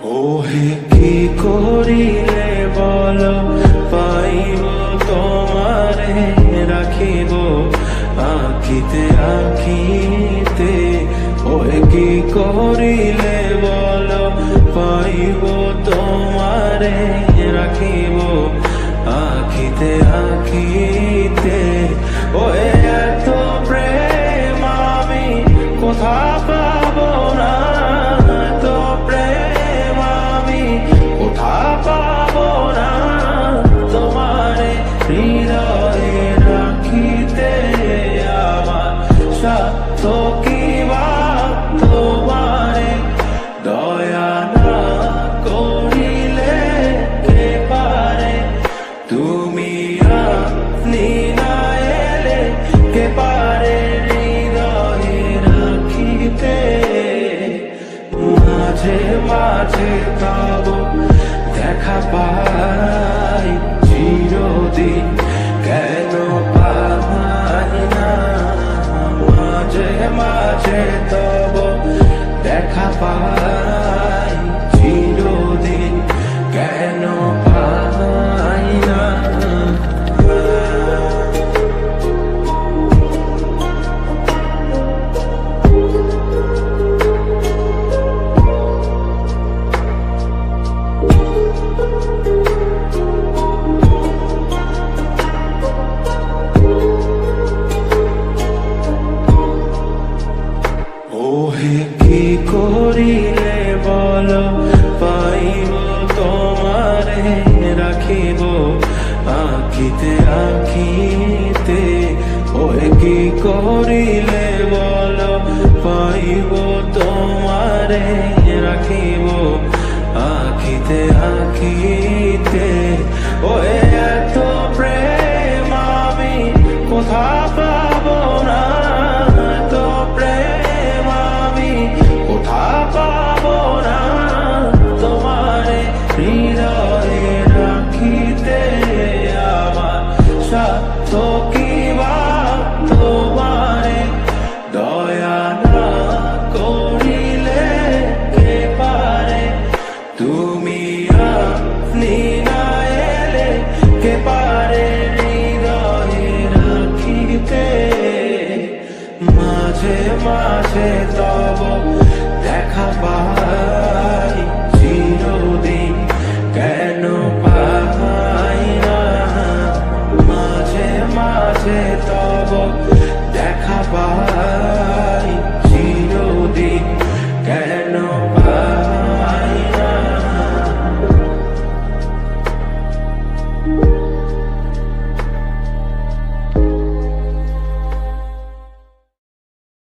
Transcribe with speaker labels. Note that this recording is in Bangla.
Speaker 1: ওহে কি করিলে বল পাইব তোমারে রাখিব আখিতে আখিতে। ওহে কি করিলে বল পাইব তোমারে রাখিব আখিতে আখিতে। ওহে এত প্রেম আমি কোথা পাবো না, এত প্রেম আমি কোথা পাবো না। তোমারে হৃদয়ে রাখিতে আমার সাধ্য কি বা তোমারে দয়া না করিলে কে পারে। তুমি আপনি না এলে কে পারে হৃদয়ে রাখিতে। মাঝে মাঝে তব দেখা পাই চিরদিন কেন পাই না। মাঝে মাঝে তব দেখা পাই চিরদিন কেন পাই না। ওহে কি করিলে বল পাইব তোমারে রাখিব আখিতে আখিতে। ওহে কি করিলে বল পাইব তোমারে রাখিব আখিতে আখিতে। ওহে এত প্রেম আমি কোথা পাবো না, এত প্রেম আমি কোথা পাবো না। তোমারে হৃদয়ে রাখিতে আমার সাধ্য কি বা তোমারে দয়া না করিলে কে পারে। তুমি আপনি না এলে কে পারে হৃদয়ে রাখিতে। মাঝে মাঝে তব দেখা পাই চিরদিন কেন পাই না। মাঝে মাঝে তব দেখা পাই চিরদিন কেন পাই না।